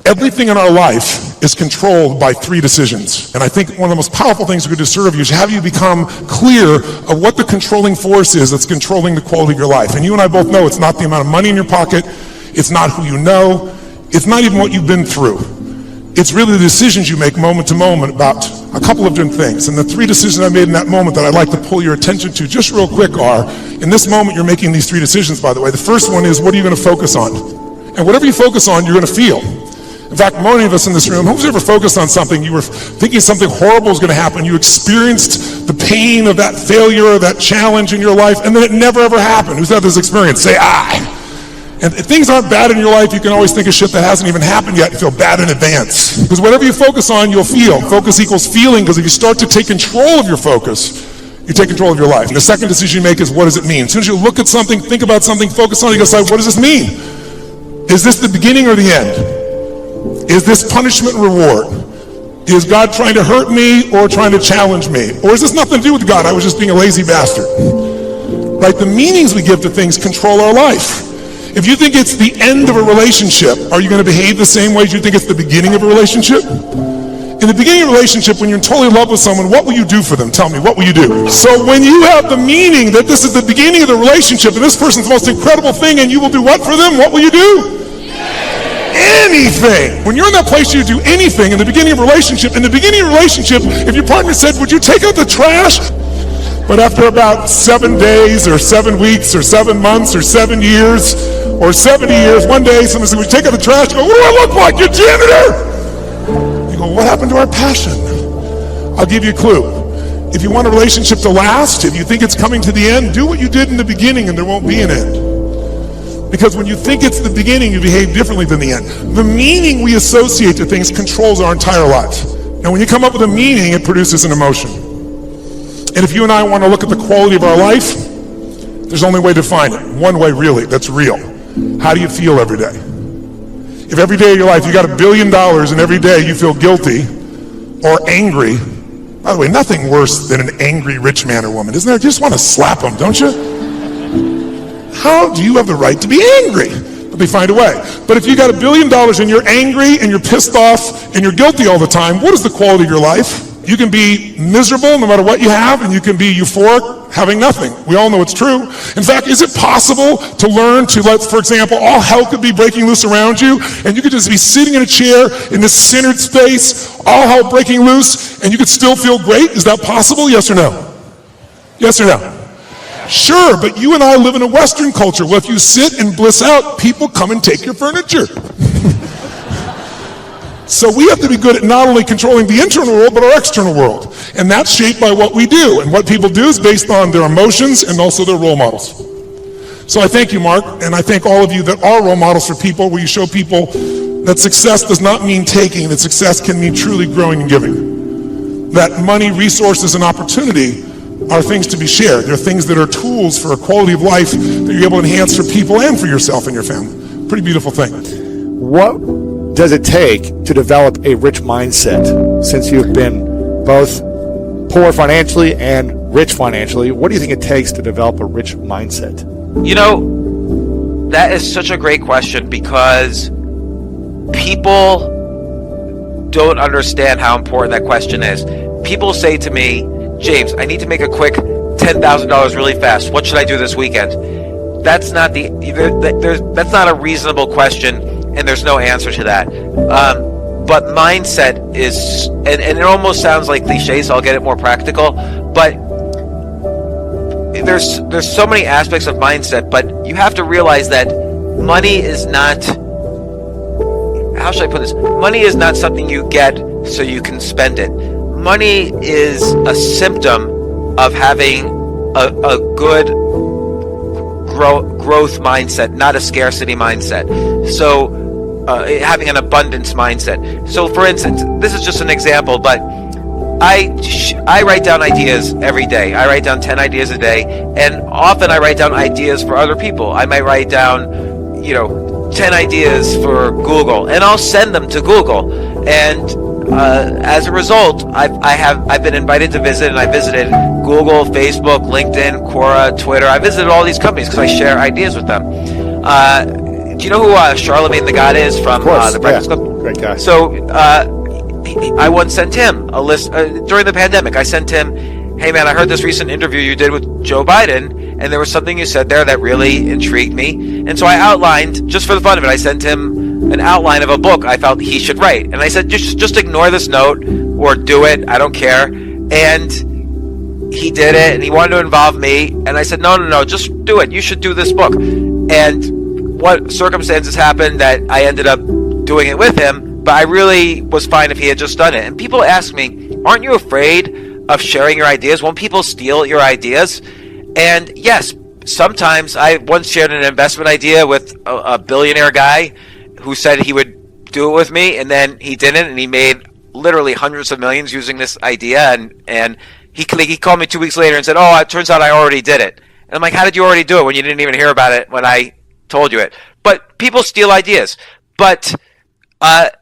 Everything in our life is controlled by 3 decisions. And I think one of the most powerful things we could do to serve you is have you become clear of what the controlling force is that's controlling the quality of your life. And you and I both know it's not the amount of money in your pocket, it's not who you know, it's not even what you've been through. It's really the decisions you make moment to moment about a couple of different things. And the 3 decisions I made in that moment that I'd like to pull your attention to just real quick are, in this moment you're making these 3 decisions, by the way. The first one is, what are you going to focus on? And whatever you focus on, you're going to feel. In fact, many of us in this room, who's ever focused on something, you were thinking something horrible was going to happen, you experienced the pain of that failure or that challenge in your life, and then it never ever happened. Who's had this experience? Say, I. And if things aren't bad in your life, you can always think of shit that hasn't even happened yet and feel bad in advance. Because whatever you focus on, you'll feel. Focus equals feeling, because if you start to take control of your focus, you take control of your life. And the second decision you make is, what does it mean? As soon as you look at something, think about something, focus on it, you go, what does this mean? Is this the beginning or the end? Is this punishment and reward? Is God trying to hurt me or trying to challenge me? Or is this nothing to do with God? I was just being a lazy bastard. Right? The meanings we give to things control our life. If you think it's the end of a relationship, are you going to behave the same way as you think it's the beginning of a relationship? In the beginning of a relationship, when you're in totally in love with someone, what will you do for them? Tell me, what will you do? So when you have the meaning that this is the beginning of the relationship and this person's the most incredible thing and you will do what for them? What will you do? Anything. When you're in that place, you do anything in the beginning of a relationship. In the beginning of a relationship, if your partner said, would you take out the trash? But after about 7 days or 7 weeks or 7 months or 7 years or 70 years, one day someone said, would you take out the trash? You go, what do I look like? You're janitor. You go, what happened to our passion? I'll give you a clue. If you want a relationship to last, if you think it's coming to the end, do what you did in the beginning and there won't be an end. Because when you think it's the beginning, you behave differently than the end. The meaning we associate to things controls our entire lives. And when you come up with a meaning, it produces an emotion. And if you and I want to look at the quality of our life, there's only a way to define it. One way, really, that's real. How do you feel every day? If every day of your life you got $1 billion and every day you feel guilty or angry, by the way, nothing worse than an angry rich man or woman, isn't there? You just want to slap them, don't you? How do you have the right to be angry? But they find a way. But if you got $1 billion and you're angry and you're pissed off and you're guilty all the time, what is the quality of your life? You can be miserable no matter what you have, and you can be euphoric having nothing. We all know it's true. In fact, is it possible to learn to let, for example, all hell could be breaking loose around you, and you could just be sitting in a chair in this centered space, all hell breaking loose, and you could still feel great? Is that possible? Yes or no? Yes or no? Sure, but you and I live in a Western culture where if you sit and bliss out, people come and take your furniture. So we have to be good at not only controlling the internal world, but our external world. And that's shaped by what we do. And what people do is based on their emotions and also their role models. So I thank you, Mark, and I thank all of you that are role models for people, where you show people that success does not mean taking, that success can mean truly growing and giving. That money, resources, and opportunity are things to be shared. They're things that are tools for a quality of life that you're able to enhance for people and for yourself and your family. Pretty beautiful thing. What does it take to develop a rich mindset? Since you've been both poor financially and rich financially, what do you think it takes to develop a rich mindset? You know, that is such a great question, because people don't understand how important that question is. People say to me, James, I need to make a quick $10,000 really fast. What should I do this weekend? That's not that's not a reasonable question, and there's no answer to that. But mindset is, and it almost sounds like cliche, so I'll get it more practical. But there's so many aspects of mindset, but you have to realize that money is not, how should I put this? Money is not something you get so you can spend it. Money is a symptom of having a good growth mindset, not a scarcity mindset. So having an abundance mindset. So for instance, this is just an example, but I write down ideas every day. I write down 10 ideas a day, and often I write down ideas for other people. I might write down, 10 ideas for Google, and I'll send them to Google. And as a result, I've been invited to visit, and I visited Google, Facebook, LinkedIn, Quora, Twitter. I visited all these companies because I share ideas with them. Do you know who Charlemagne the God is from the Breakfast Club? Great guy. So I once sent him a list during the pandemic. I sent him, hey man, I heard this recent interview you did with Joe Biden, and there was something you said there that really intrigued me. And so I outlined, just for the fun of it, I sent him an outline of a book I felt he should write. And I said, just ignore this note or do it. I don't care. And he did it, and he wanted to involve me. And I said, no, just do it. You should do this book. And what circumstances happened that I ended up doing it with him, but I really was fine if he had just done it. And people ask me, aren't you afraid of sharing your ideas? Won't people steal your ideas? And yes, sometimes. I once shared an investment idea with a billionaire guy who said he would do it with me, and then he didn't, and he made literally hundreds of millions using this idea. And he called me 2 weeks later and said, oh, it turns out I already did it. And I'm like, how did you already do it when you didn't even hear about it when I told you it? But people steal ideas. But I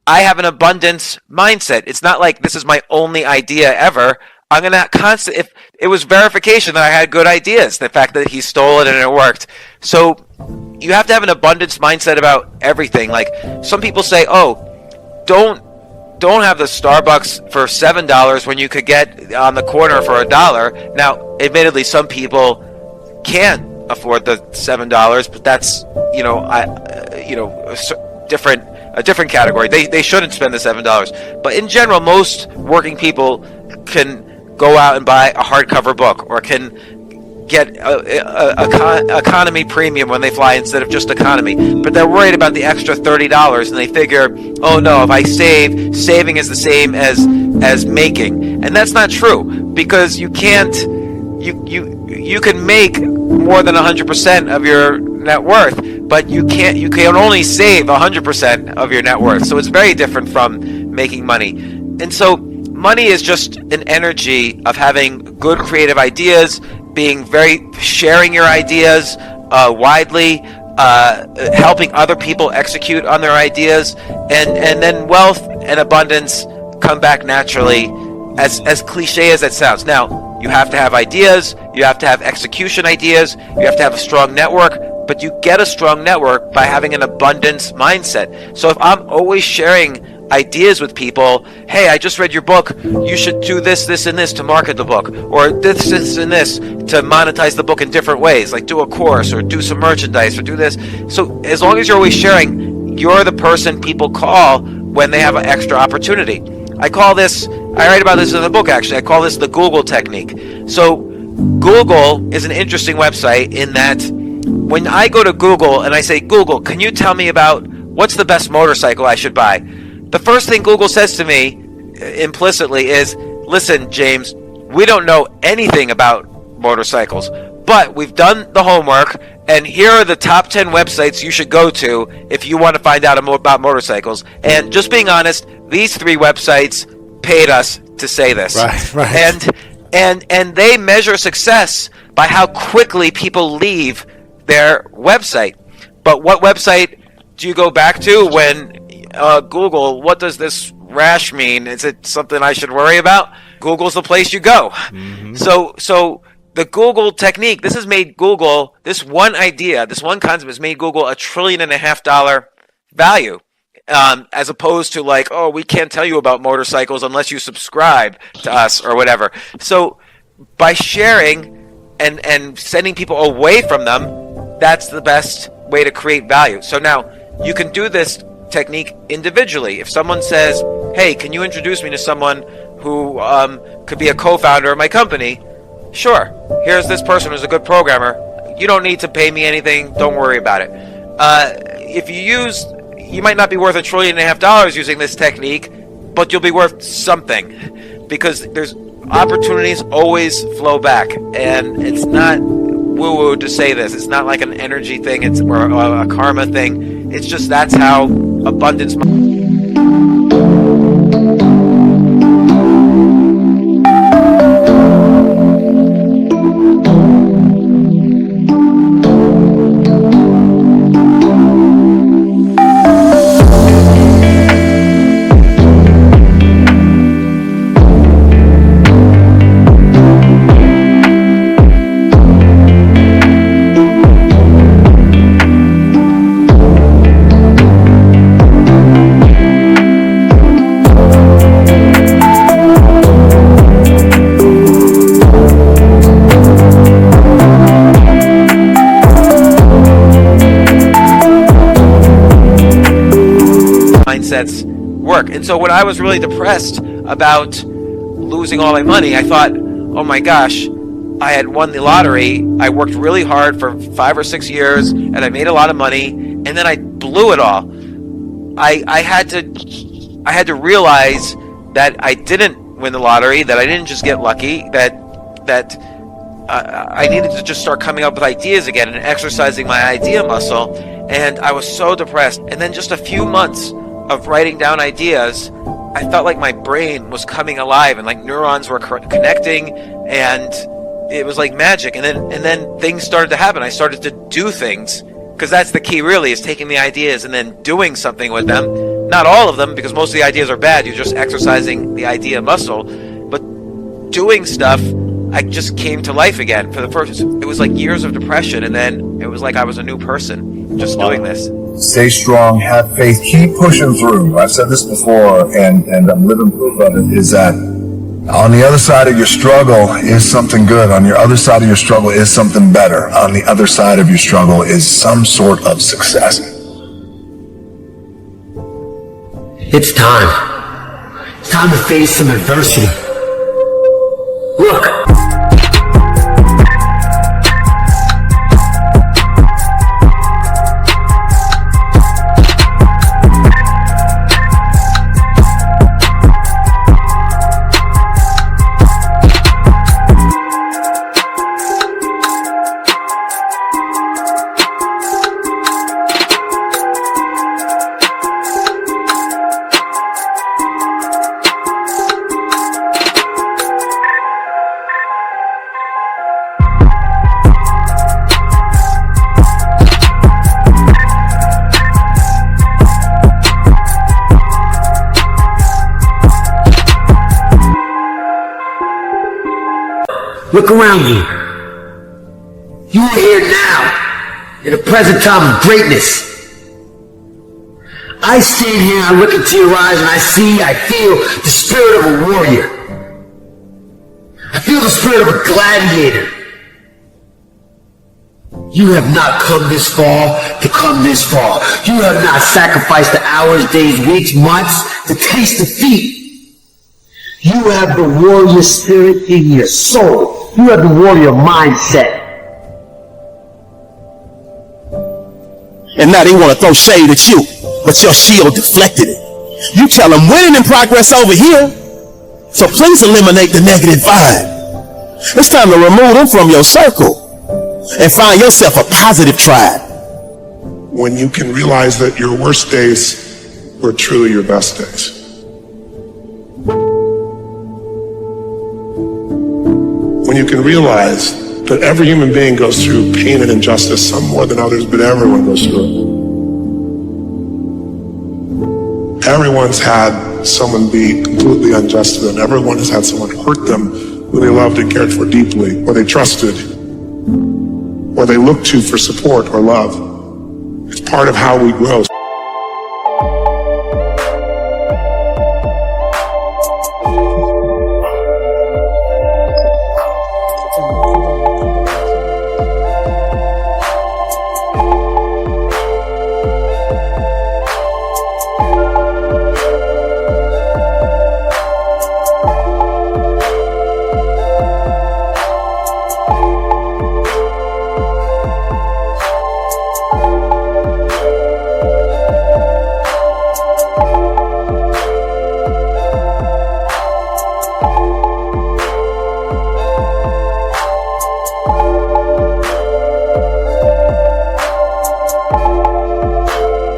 have an abundance mindset. It's not like this is my only idea ever. I'm going to if it was verification that I had good ideas, the fact that he stole it and it worked. So you have to have an abundance mindset about everything. Like some people say, oh, don't have the Starbucks for $7 when you could get on the corner for $1. Now, admittedly, some people can't afford the $7, but that's a different category. They shouldn't spend the $7. But in general, most working people can go out and buy a hardcover book, or can get economy premium when they fly instead of just economy. But they're worried about the extra $30, and they figure, oh no, if I saving is the same as making. And that's not true, because you can't. You can make more than 100% of your net worth, but you can only save 100% of your net worth. So it's very different from making money. And so money is just an energy of having good creative ideas, sharing your ideas widely, helping other people execute on their ideas, and then wealth and abundance come back naturally, as cliche as that sounds. Now, you have to have ideas, you have to have execution ideas, you have to have a strong network, but you get a strong network by having an abundance mindset. So if I'm always sharing ideas with people, hey, I just read your book, you should do this, and this to market the book, or this, and this to monetize the book in different ways, like do a course, or do some merchandise, or do this. So as long as you're always sharing, you're the person people call when they have an extra opportunity. I write about this in the book, actually. I call this the Google technique. So Google is an interesting website in that when I go to Google and I say, Google, can you tell me about what's the best motorcycle I should buy? The first thing Google says to me implicitly is, listen, James, we don't know anything about motorcycles, but we've done the homework, and here are the top 10 websites you should go to if you want to find out about motorcycles. And just being honest, these 3 websites paid us to say this. Right. And they measure success by how quickly people leave their website. But what website do you go back to when Google, what does this rash mean? Is it something I should worry about? Google's the place you go. Mm-hmm. So the Google technique, this has made Google, this one idea, this one concept has made Google $1.5 trillion value. As opposed to like, oh, we can't tell you about motorcycles unless you subscribe to us or whatever. So by sharing and sending people away from them, that's the best way to create value. So now you can do this technique individually. If someone says, hey, can you introduce me to someone who could be a co-founder of my company? Sure. Here's this person who's a good programmer. You don't need to pay me anything. Don't worry about it. You might not be worth $1.5 trillion using this technique, but you'll be worth something, because there's opportunities always flow back, and it's not woo-woo to say this. It's not like an energy thing, or a karma thing. It's just that's how abundance. mindsets work. And so when I was really depressed about losing all my money, I thought, oh my gosh, I had won the lottery. I worked really hard for 5 or 6 years, and I made a lot of money, and then I blew it all. I had to realize that I didn't win the lottery, that I didn't just get lucky, that I needed to just start coming up with ideas again and exercising my idea muscle. And I was so depressed. And then just a few months of writing down ideas, I felt like my brain was coming alive, and like neurons were connecting, and it was like magic. And then things started to happen. I started to do things, because that's the key really, is taking the ideas and then doing something with them. Not all of them, because most of the ideas are bad. You're just exercising the idea muscle. But doing stuff, I just came to life again. For the first, it was like years of depression, and then it was like I was a new person just doing this. Stay strong, have faith, keep pushing through. I've said this before, and I'm living proof of it, is that on the other side of your struggle is something good. On your other side of your struggle is something better. On the other side of your struggle is some sort of success. It's time. It's time to face some adversity. Look. Look around you. You are here now, in the present time of greatness. I stand here, I look into your eyes, and I feel the spirit of a warrior. I feel the spirit of a gladiator. You have not come this far to come this far. You have not sacrificed the hours, days, weeks, months to taste defeat. You have the warrior spirit in your soul. You have the warrior mindset. And now they want to throw shade at you, but your shield deflected it. You tell them winning in progress over here, so please eliminate the negative vibe. It's time to remove them from your circle and find yourself a positive tribe. When you can realize that your worst days were truly your best days. When you can realize that every human being goes through pain and injustice, some more than others, but everyone goes through it. Everyone's had someone be completely unjust to them. Everyone has had someone hurt them who they loved and cared for deeply, or they trusted, or they looked to for support or love. It's part of how we grow.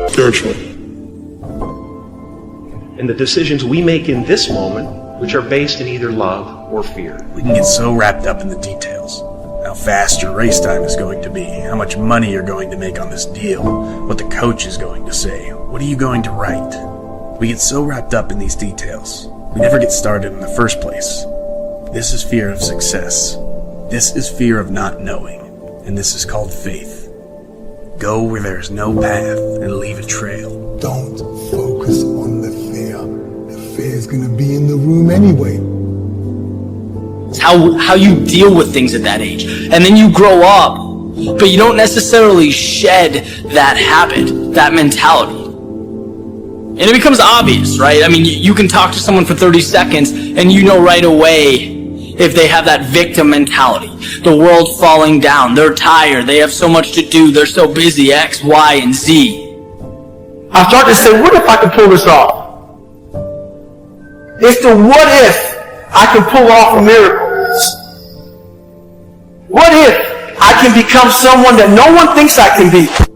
Spiritually. And the decisions we make in this moment, which are based in either love or fear. We can get so wrapped up in the details. How fast your race time is going to be, how much money you're going to make on this deal, what the coach is going to say, what are you going to write. We get so wrapped up in these details, we never get started in the first place. This is fear of success. This is fear of not knowing, and this is called faith. Go where there's no path and leave a trail. Don't focus on the fear. The fear is going to be in the room anyway. It's how you deal with things at that age. And then you grow up, but you don't necessarily shed that habit, that mentality. And it becomes obvious, right? I mean, you can talk to someone for 30 seconds and you know right away if they have that victim mentality. The world's falling down. They're tired. They have so much to do. They're so busy. X, Y, and Z. I start to say, what if I can pull this off? It's the what if I can pull off a miracle. What if I can become someone that no one thinks I can be?